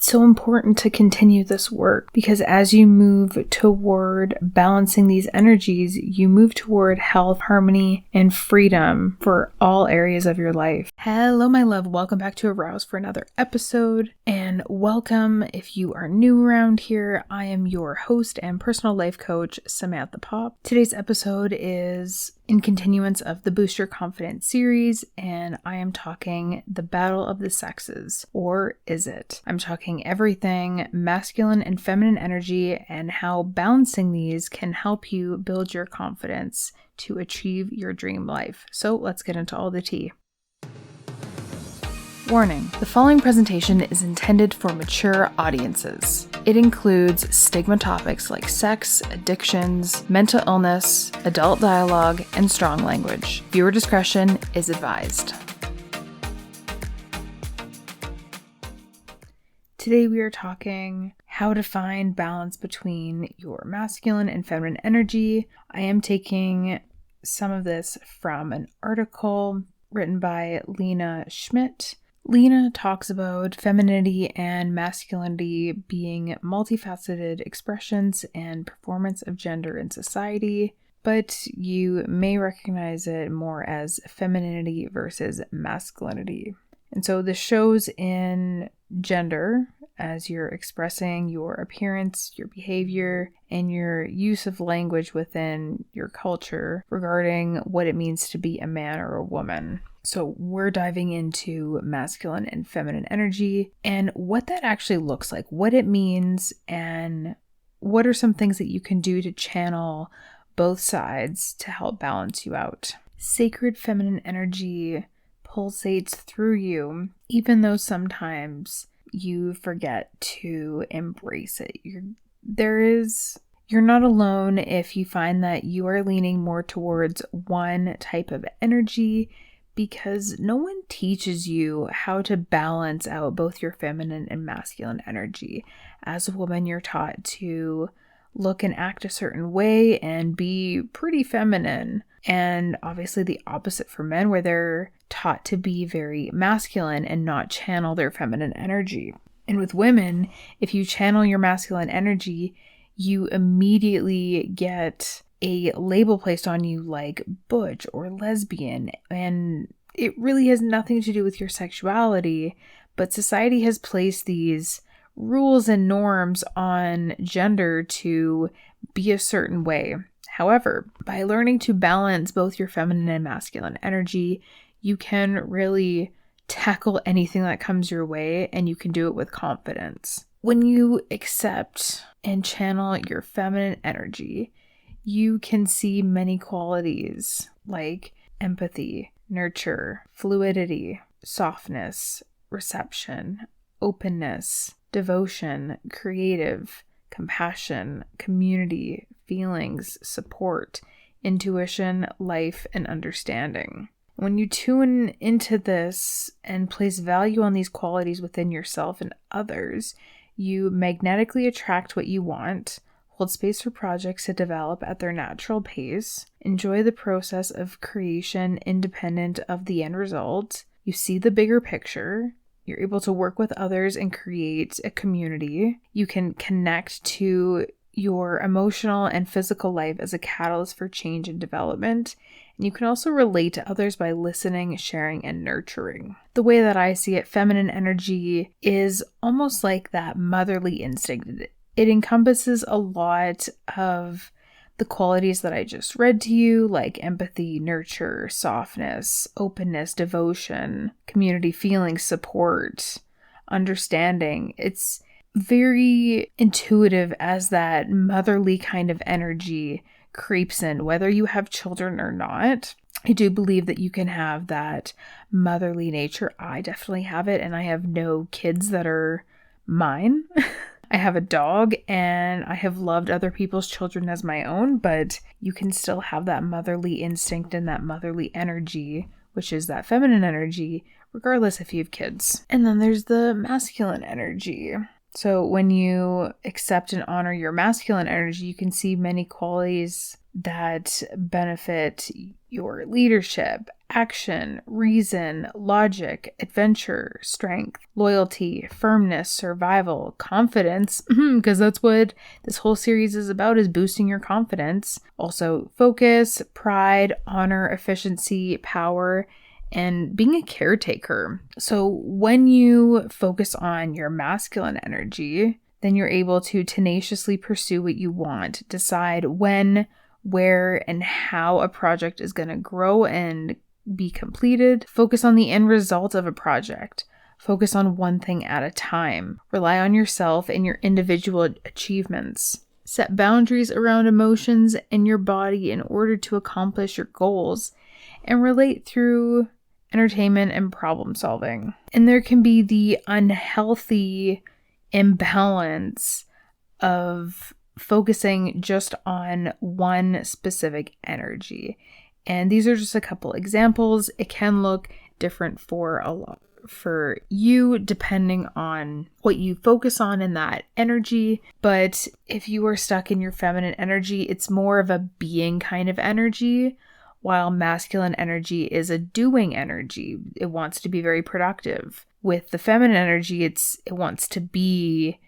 so important to continue this work because as you move toward balancing these energies, you move toward health, harmony, and freedom for all areas of your life. Hello, my love. Welcome back to Arouse for another episode. And welcome if you are new around here. I am your host and personal life coach, Samantha Pop. Today's episode is in continuance of the Boost Your Confidence series, and I am talking the battle of the sexes, or is it? I'm talking everything masculine and feminine energy and how balancing these can help you build your confidence to achieve your dream life. So let's get into all the tea. Warning, the following presentation is intended for mature audiences. It includes stigma topics like sex, addictions, mental illness, adult dialogue, and strong language. Viewer discretion is advised. Today we are talking how to find balance between your masculine and feminine energy. I am taking some of this from an article written by Lena Schmidt. Lena talks about femininity and masculinity being multifaceted expressions and performance of gender in society, but you may recognize it more as femininity versus masculinity. And so this shows in gender as you're expressing your appearance, your behavior, and your use of language within your culture regarding what it means to be a man or a woman. So we're diving into masculine and feminine energy and what that actually looks like, what it means, and what are some things that you can do to channel both sides to help balance you out. Sacred feminine energy pulsates through you, even though sometimes you forget to embrace it. You're not alone if you find that you are leaning more towards one type of energy, because no one teaches you how to balance out both your feminine and masculine energy. As a woman, you're taught to look and act a certain way and be pretty feminine. And obviously the opposite for men, where they're taught to be very masculine and not channel their feminine energy. And with women, if you channel your masculine energy, you immediately get a label placed on you like butch or lesbian, and it really has nothing to do with your sexuality, but society has placed these rules and norms on gender to be a certain way. However, by learning to balance both your feminine and masculine energy, you can really tackle anything that comes your way, and you can do it with confidence. When you accept and channel your feminine energy, you can see many qualities like empathy, nurture, fluidity, softness, reception, openness, devotion, creative, compassion, community, feelings, support, intuition, life, and understanding. When you tune into this and place value on these qualities within yourself and others, you magnetically attract what you want, hold space for projects to develop at their natural pace, enjoy the process of creation independent of the end result, you see the bigger picture, you're able to work with others and create a community, you can connect to your emotional and physical life as a catalyst for change and development, and you can also relate to others by listening, sharing, and nurturing. The way that I see it, feminine energy is almost like that motherly instinct. It encompasses a lot of the qualities that I just read to you, like empathy, nurture, softness, openness, devotion, community, feeling, support, understanding. It's very intuitive as that motherly kind of energy creeps in, whether you have children or not. I do believe that you can have that motherly nature. I definitely have it, and I have no kids that are mine. I have a dog, and I have loved other people's children as my own, but you can still have that motherly instinct and that motherly energy, which is that feminine energy, regardless if you have kids. And then there's the masculine energy. So when you accept and honor your masculine energy, you can see many qualities that benefit your leadership, action, reason, logic, adventure, strength, loyalty, firmness, survival, confidence, because that's what this whole series is about, is boosting your confidence. Also focus, pride, honor, efficiency, power, and being a caretaker. So when you focus on your masculine energy, then you're able to tenaciously pursue what you want, decide when, where, and how a project is going to grow and be completed. Focus on the end result of a project. Focus on one thing at a time. Rely on yourself and your individual achievements. Set boundaries around emotions and your body in order to accomplish your goals, and relate through entertainment and problem solving. And there can be the unhealthy imbalance of focusing just on one specific energy. And these are just a couple examples. It can look different for you depending on what you focus on in that energy. But if you are stuck in your feminine energy, it's more of a being kind of energy, while masculine energy is a doing energy. It wants to be very productive. With the feminine energy, it wants to be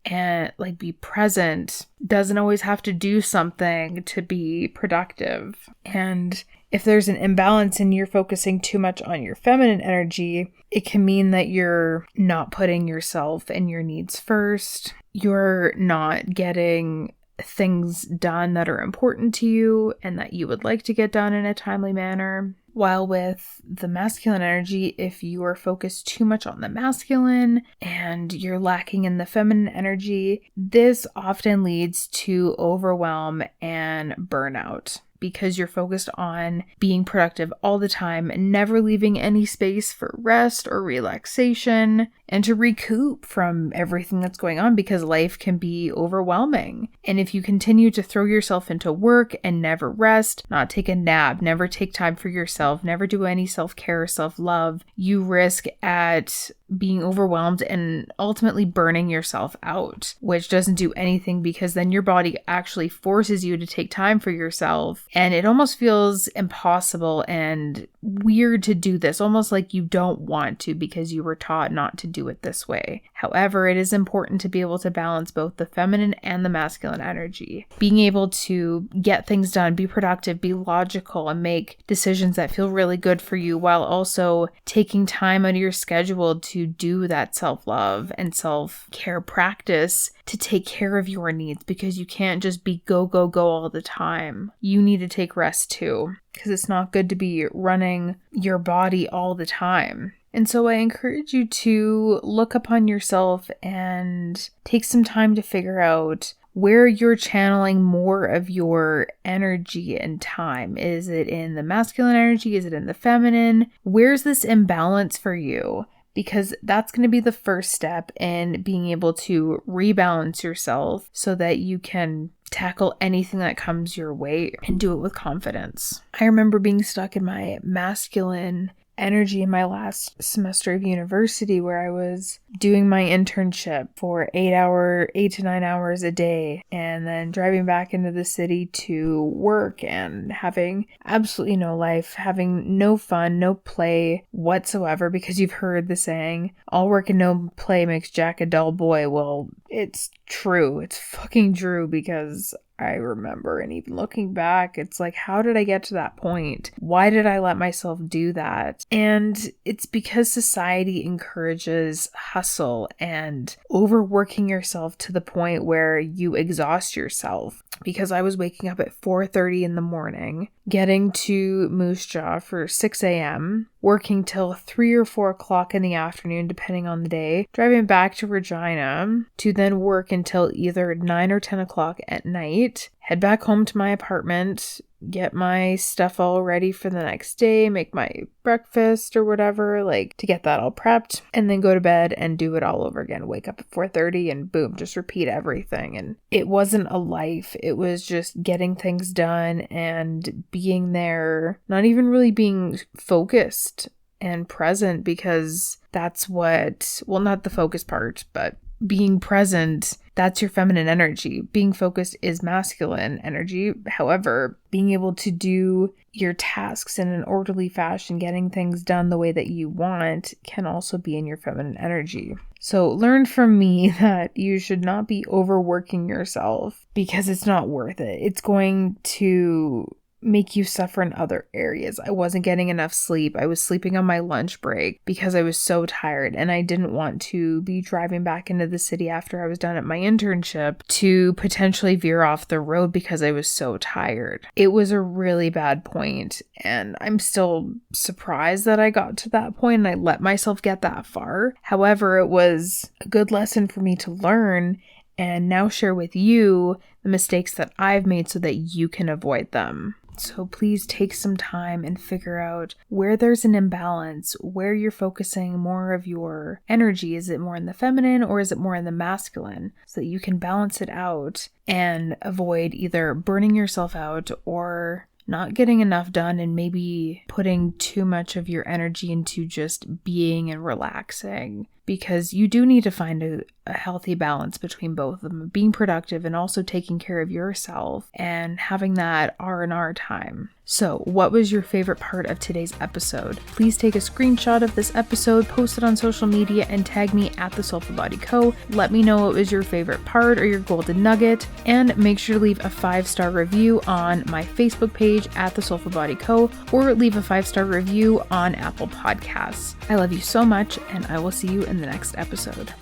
and be present. Doesn't always have to do something to be productive. And if there's an imbalance and you're focusing too much on your feminine energy, it can mean that you're not putting yourself and your needs first. You're not getting things done that are important to you and that you would like to get done in a timely manner. While with the masculine energy, if you are focused too much on the masculine and you're lacking in the feminine energy, this often leads to overwhelm and burnout, because you're focused on being productive all the time and never leaving any space for rest or relaxation and to recoup from everything that's going on, because life can be overwhelming. And if you continue to throw yourself into work and never rest, not take a nap, never take time for yourself, never do any self-care or self-love, you risk at being overwhelmed and ultimately burning yourself out, which doesn't do anything, because then your body actually forces you to take time for yourself. And it almost feels impossible and weird to do this, almost like you don't want to because you were taught not to do it this way. However, it is important to be able to balance both the feminine and the masculine energy. Being able to get things done, be productive, be logical, and make decisions that feel really good for you, while also taking time out of your schedule to do that self-love and self-care practice to take care of your needs, because you can't just be go, go, go all the time. You need to take rest too, because it's not good to be running your body all the time. And so I encourage you to look upon yourself and take some time to figure out where you're channeling more of your energy and time. Is it in the masculine energy? Is it in the feminine? Where's this imbalance for you? Because that's going to be the first step in being able to rebalance yourself so that you can tackle anything that comes your way and do it with confidence. I remember being stuck in my masculine energy in my last semester of university, where I was doing my internship for 8 to 9 hours a day, and then driving back into the city to work and having absolutely no life, having no fun, no play whatsoever, because you've heard the saying, all work and no play makes Jack a dull boy. Well, it's true. It's fucking true, because I remember, and even looking back, it's like, how did I get to that point? Why did I let myself do that? And it's because society encourages hustle and overworking yourself to the point where you exhaust yourself. Because I was waking up at 4:30 in the morning, getting to Moose Jaw for 6 a.m., working till 3 or 4 o'clock in the afternoon, depending on the day, driving back to Regina to then work until either 9 or 10 o'clock at night, head back home to my apartment, get my stuff all ready for the next day, make my breakfast or whatever, to get that all prepped, and then go to bed and do it all over again. Wake up at 4:30 and boom, just repeat everything. And it wasn't a life. It was just getting things done and being there, not even really being focused and present, because that's what, well, not the focus part, but being present that's your feminine energy. Being focused is masculine energy. However, being able to do your tasks in an orderly fashion, getting things done the way that you want, can also be in your feminine energy. So learn from me that you should not be overworking yourself because it's not worth it. It's going to make you suffer in other areas. I wasn't getting enough sleep. I was sleeping on my lunch break because I was so tired, and I didn't want to be driving back into the city after I was done at my internship to potentially veer off the road because I was so tired. It was a really bad point, and I'm still surprised that I got to that point and I let myself get that far. However, it was a good lesson for me to learn and now share with you the mistakes that I've made so that you can avoid them. So please take some time and figure out where there's an imbalance, where you're focusing more of your energy. Is it more in the feminine or is it more in the masculine? So that you can balance it out and avoid either burning yourself out or not getting enough done and maybe putting too much of your energy into just being and relaxing. Because you do need to find a healthy balance between both of them, being productive and also taking care of yourself and having that R&R time. So what was your favorite part of today's episode? Please take a screenshot of this episode, post it on social media, and tag me at The Soulful Body Co. Let me know what was your favorite part or your golden nugget, and make sure to leave a 5-star review on my Facebook page at The Soulful Body Co. or leave a 5-star review on Apple Podcasts. I love you so much, and I will see you in the next episode.